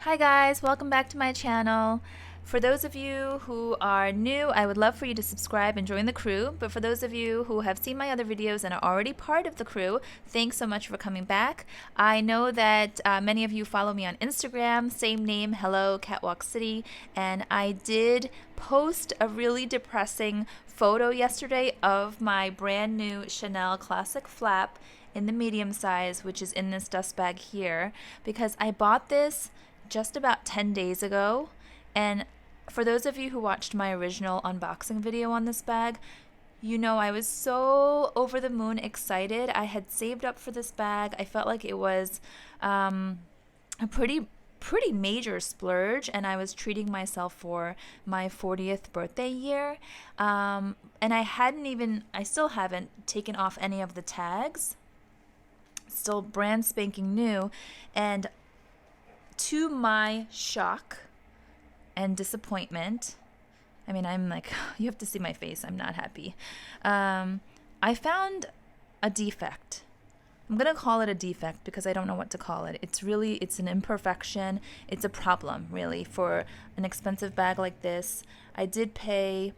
Hi guys, welcome back to my channel. For those of you who are new, I would love for you to subscribe and join the crew. But for those of you who have seen my other videos and are already part of the crew, thanks so much for coming back. I know that many of you follow me on Instagram, same name, hello Catwalk City, and I did post a really depressing photo yesterday of my brand new Chanel Classic Flap in the medium size, which is in this dust bag here, because I bought this just about 10 days ago. And for those of you who watched my original unboxing video on this bag, you know I was so over the moon excited. I had saved up for this bag. I felt like it was a pretty major splurge, and I was treating myself for my 40th birthday year. And I still haven't taken off any of the tags. Still brand spanking new. And to my shock and disappointment, I mean, I'm like, you have to see my face. I'm not happy. I found a defect. I'm going to call it a defect because I don't know what to call it. It's an imperfection. It's a problem, really, for an expensive bag like this. I did pay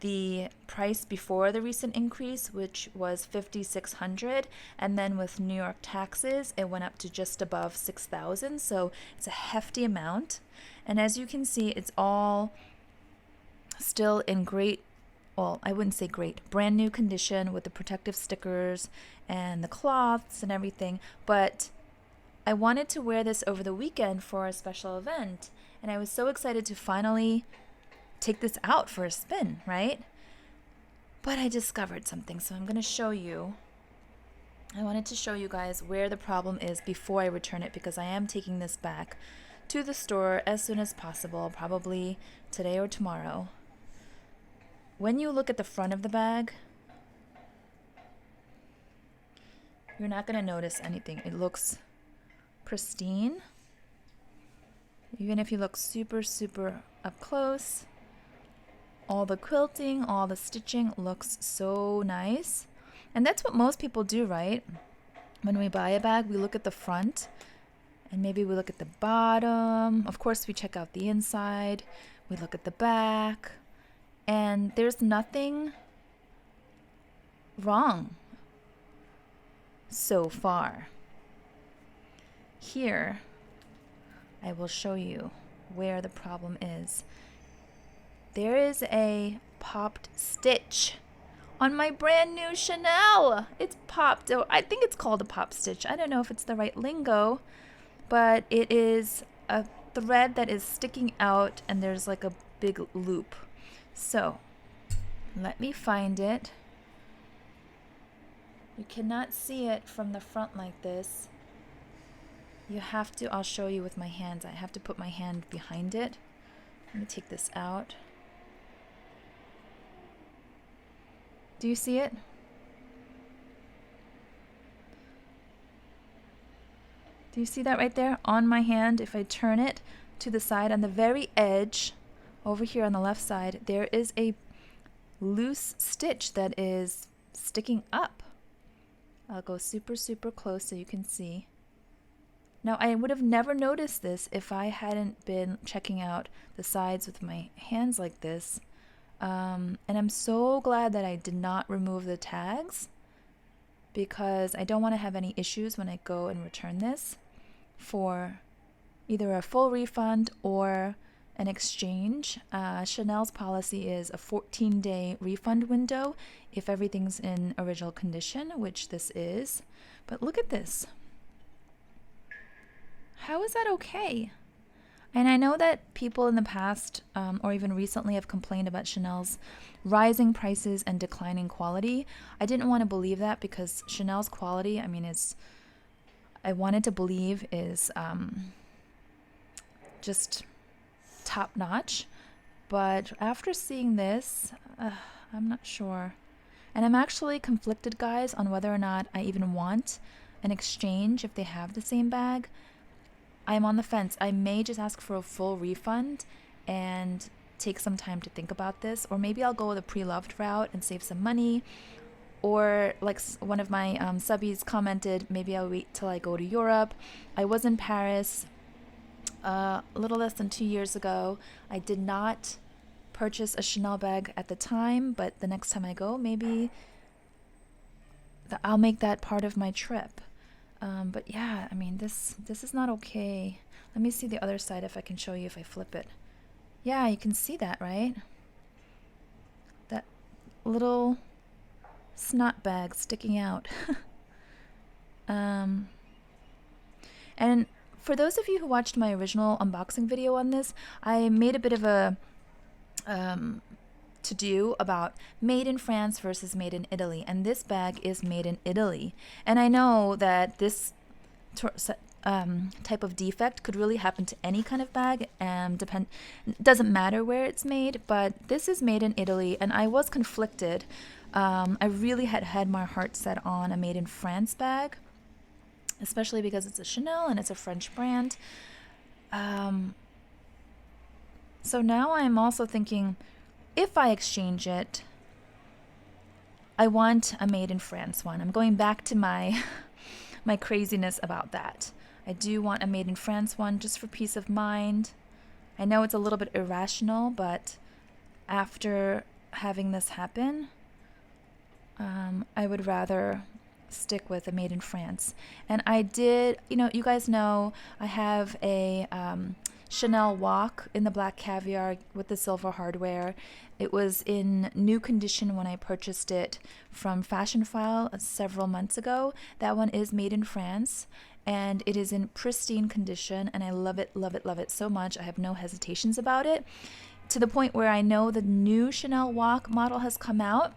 the price before the recent increase, which was $5,600, and then with New York taxes, it went up to just above $6,000. So it's a hefty amount. And as you can see, it's all still in great, well, I wouldn't say great, brand new condition with the protective stickers and the cloths and everything. But I wanted to wear this over the weekend for a special event, and I was so excited to finally take this out for a spin, right? But I discovered something, so I'm going to show you. I wanted to show you guys where the problem is before I return it, because I am taking this back to the store as soon as possible, probably today or tomorrow. When you look at the front of the bag, you're not going to notice anything. It looks pristine. Even if you look super up close, all the quilting, all the stitching looks so nice. And that's what most people do, right? When we buy a bag, we look at the front and maybe we look at the bottom. Of course, we check out the inside. We look at the back. And there's nothing wrong so far. Here, I will show you where the problem is. There is a popped stitch on my brand new Chanel. It's popped. Oh, I think it's called a pop stitch. I don't know if it's the right lingo, but it is a thread that is sticking out and there's like a big loop. So let me find it. You cannot see it from the front like this. You have to, I'll show you with my hands. I have to put my hand behind it. Let me take this out. Do you see it? Do you see that right there on my hand? If I turn it to the side, on the very edge, over here on the left side, there is a loose stitch that is sticking up. I'll go super close so you can see. Now, I would have never noticed this if I hadn't been checking out the sides with my hands like this. And I'm so glad that I did not remove the tags, because I don't want to have any issues when I go and return this for either a full refund or an exchange. Chanel's policy is a 14-day refund window if everything's in original condition, which this is. But look at this. How is that okay? And I know that people in the past, or even recently, have complained about Chanel's rising prices and declining quality. I didn't want to believe that, because Chanel's quality, I mean, I wanted to believe is just top notch. But after seeing this, I'm not sure. And I'm actually conflicted, guys, on whether or not I even want an exchange if they have the same bag. I'm on the fence. I may just ask for a full refund and take some time to think about this, or maybe I'll go the pre-loved route and save some money, Or like one of my subbies commented, maybe I'll wait till I go to Europe. I was in Paris a little less than 2 years ago. I did not purchase a Chanel bag at the time, but the next time I go, maybe I'll make that part of my trip. But yeah, I mean, this is not okay. Let me see the other side if I can show you if I flip it. Yeah, you can see that, right? That little snot bag sticking out. And for those of you who watched my original unboxing video on this, I made a bit of a to-do about made in France versus made in Italy, and this bag is made in Italy. And I know that this type of defect could really happen to any kind of bag, and doesn't matter where it's made, but this is made in Italy, and I was conflicted. I really had my heart set on a made in France bag, especially because it's a Chanel and it's a French brand. So now I'm also thinking, if I exchange it, I want a made in France one. I'm going back to my my craziness about that. I do want a made in France one just for peace of mind. I know it's a little bit irrational, but after having this happen, I would rather stick with a made in France. And I did, you guys know I have a Chanel Walk in the black caviar with the silver hardware. It was in new condition when I purchased it from Fashion File several months ago. That one is made in France, and it is in pristine condition, and I love it, love it, love it so much. I have no hesitations about it, to the point where I know the new Chanel Walk model has come out.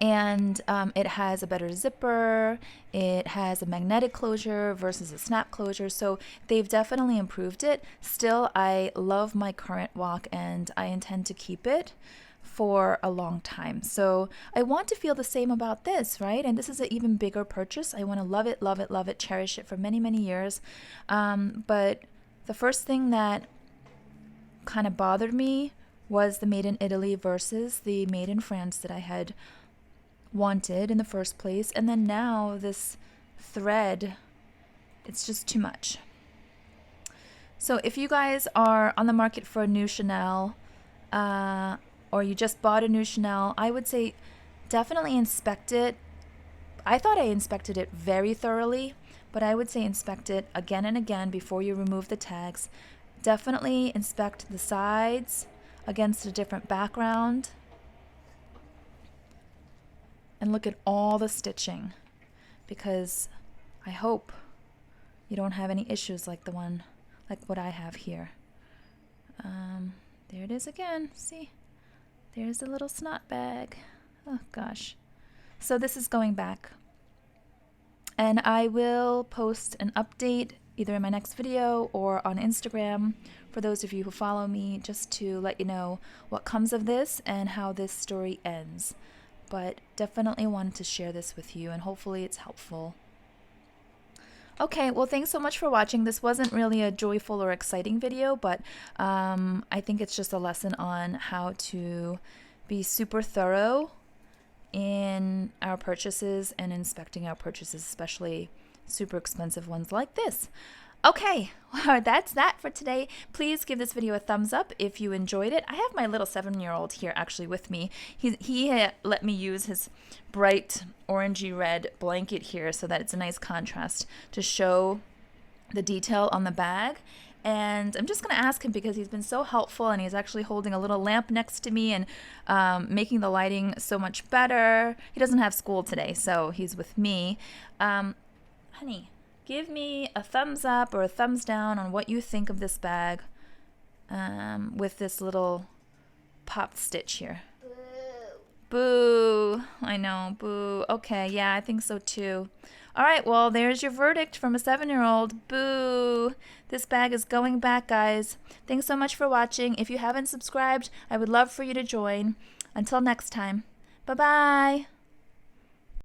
And it has a better zipper, it has a magnetic closure versus a snap closure, so they've definitely improved it. Still, I love my current walk and I intend to keep it for a long time. So I want to feel the same about this, right? And this is an even bigger purchase. I want to love it, love it, love it, cherish it for many, many years. But the first thing that kind of bothered me was the made in Italy versus the made in France that I had wanted in the first place. And then now this thread, it's just too much. So if you guys are on the market for a new Chanel, or you just bought a new Chanel, I would say definitely inspect it. I thought I inspected it very thoroughly, but I would say inspect it again and again before you remove the tags. Definitely inspect the sides against a different background. And look at all the stitching, because I hope you don't have any issues like what I have here. There it is again. See, there's a little snot bag. Oh gosh. So this is going back, and I will post an update either in my next video or on Instagram for those of you who follow me, just to let you know what comes of this and how this story ends. But definitely wanted to share this with you, and hopefully it's helpful. Okay, well, thanks so much for watching. This wasn't really a joyful or exciting video, but I think it's just a lesson on how to be super thorough in our purchases and inspecting our purchases, especially super expensive ones like this. Okay, well, that's that for today. Please give this video a thumbs up if you enjoyed it. I have my little 7-year-old here actually with me. He let me use his bright orangey red blanket here so that it's a nice contrast to show the detail on the bag. And I'm just going to ask him, because he's been so helpful, and he's actually holding a little lamp next to me and making the lighting so much better. He doesn't have school today, so he's with me. Honey, give me a thumbs up or a thumbs down on what you think of this bag with this little popped stitch here. Boo. Boo. I know. Boo. Okay. Yeah, I think so too. All right. Well, there's your verdict from a 7-year-old. Boo. This bag is going back, guys. Thanks so much for watching. If you haven't subscribed, I would love for you to join. Until next time. Bye-bye.